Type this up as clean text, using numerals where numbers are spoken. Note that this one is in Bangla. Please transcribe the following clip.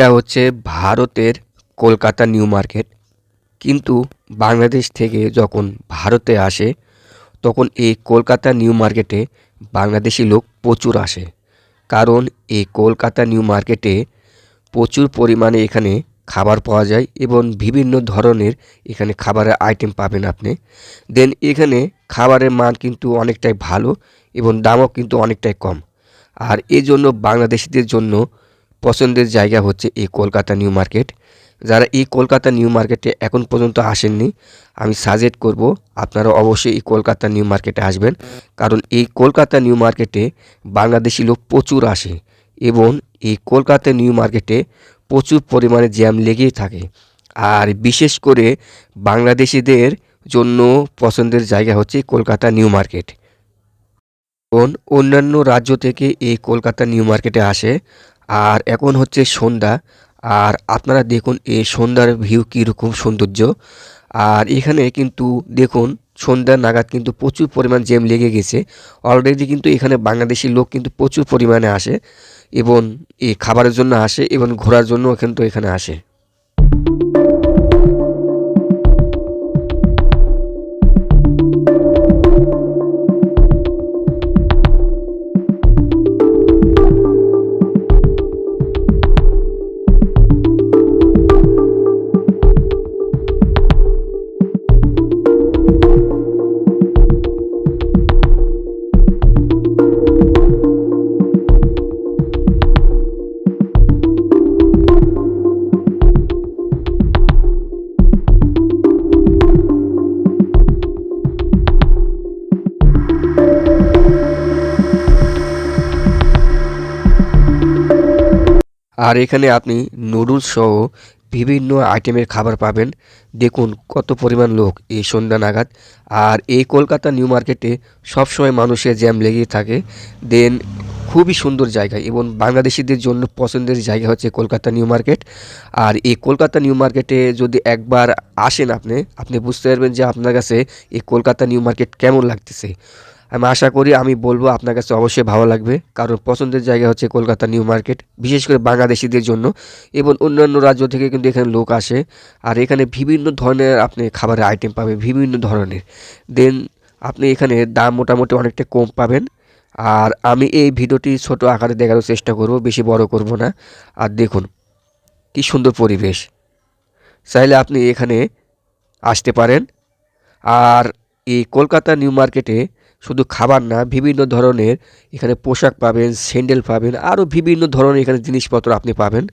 এটা হচ্ছে ভারতের কলকাতা নিউ মার্কেট। কিন্তু বাংলাদেশ থেকে যখন ভারতে আসে তখন এই কলকাতা নিউ মার্কেটে বাংলাদেশি লোক প্রচুর আসে। কারণ এই কলকাতা নিউ মার্কেটে প্রচুর পরিমাণে এখানে খাবার পাওয়া যায় এবং বিভিন্ন ধরনের এখানে খাবারের আইটেম পাবেন আপনি। দেন এখানে খাবারের মান কিন্তু অনেকটাই ভালো এবং দামও কিন্তু অনেকটাই কম। আর এই জন্য বাংলাদেশিদের জন্য পছন্দের জায়গা হচ্ছে এই কলকাতা নিউ মার্কেট। যারা এই কলকাতা নিউ মার্কেটে এখন পর্যন্ত আসেননি, আমি সাজেস্ট করব আপনারা অবশ্যই এই কলকাতা নিউ মার্কেটে আসবেন। কারণ এই কলকাতা নিউ মার্কেটে বাংলাদেশি লোক প্রচুর আসে এবং এই কলকাতা নিউ মার্কেটে প্রচুর পরিমাণে জ্যাম লেগেই থাকে। আর বিশেষ করে বাংলাদেশিদের জন্য পছন্দের জায়গা হচ্ছে কলকাতা নিউ মার্কেট। অন্যান্য রাজ্য থেকে এই কলকাতা নিউ মার্কেটে আসে। আর এখন হচ্ছে সন্ধ্যা, আর আপনারা দেখুন এই সন্ধ্যার ভিউ কীরকম সৌন্দর্য। আর এখানে কিন্তু দেখুন সন্ধ্যা নাগাদ কিন্তু প্রচুর পরিমাণ জ্যাম লেগে গেছে। অলরেডি কিন্তু এখানে বাংলাদেশি লোক কিন্তু প্রচুর পরিমাণে আসে এবং এই খাবারের জন্য আসে এবং ঘোরার জন্য কিন্তু এখানে আসে। আর এখানে আপনি নুডলস সহ বিভিন্ন আইটেমের খাবার পাবেন। দেখুন কত পরিমাণ লোক এই সন্ধ্যা নাগাদ। আর এই কলকাতা নিউ মার্কেটে সবসময় মানুষের জ্যাম লেগেই থাকে। দেন খুবই সুন্দর জায়গা এবং বাংলাদেশিদের জন্য পছন্দের জায়গা হচ্ছে কলকাতা নিউ মার্কেট। আর এই কলকাতা নিউ মার্কেটে যদি একবার আসেন আপনি বুঝতে পারবেন যে আপনার কাছে এই কলকাতা নিউ মার্কেট কেমন লাগতেছে। আমি আশা করি আমি বলবো আপনার কাছে অবশ্যই ভালো লাগবে, কারণ পছন্দের জায়গা হচ্ছে কলকাতা নিউ মার্কেট, বিশেষ করে বাংলাদেশিদের জন্য। এবং অন্যান্য রাজ্য থেকে কিন্তু এখানে লোক আসে। আর এখানে বিভিন্ন ধরনের আপনি খাবারের আইটেম পাবেন, বিভিন্ন ধরনের। দেন আপনি এখানে দাম মোটামুটি অনেকটা কম পাবেন। আর আমি এই ভিডিওটি ছোট আকারে দেখানোর চেষ্টা করব, বেশি বড় করব না। আর দেখুন কি সুন্দর পরিবেশ, চাইলে আপনি এখানে আসতে পারেন। আর এই কলকাতা নিউ মার্কেটে শুধু খাবার না, বিভিন্ন ধরনের এখানে পোশাক পাবেন, স্যান্ডেল পাবেন, আরও বিভিন্ন ধরনের এখানে জিনিসপত্র আপনি পাবেন।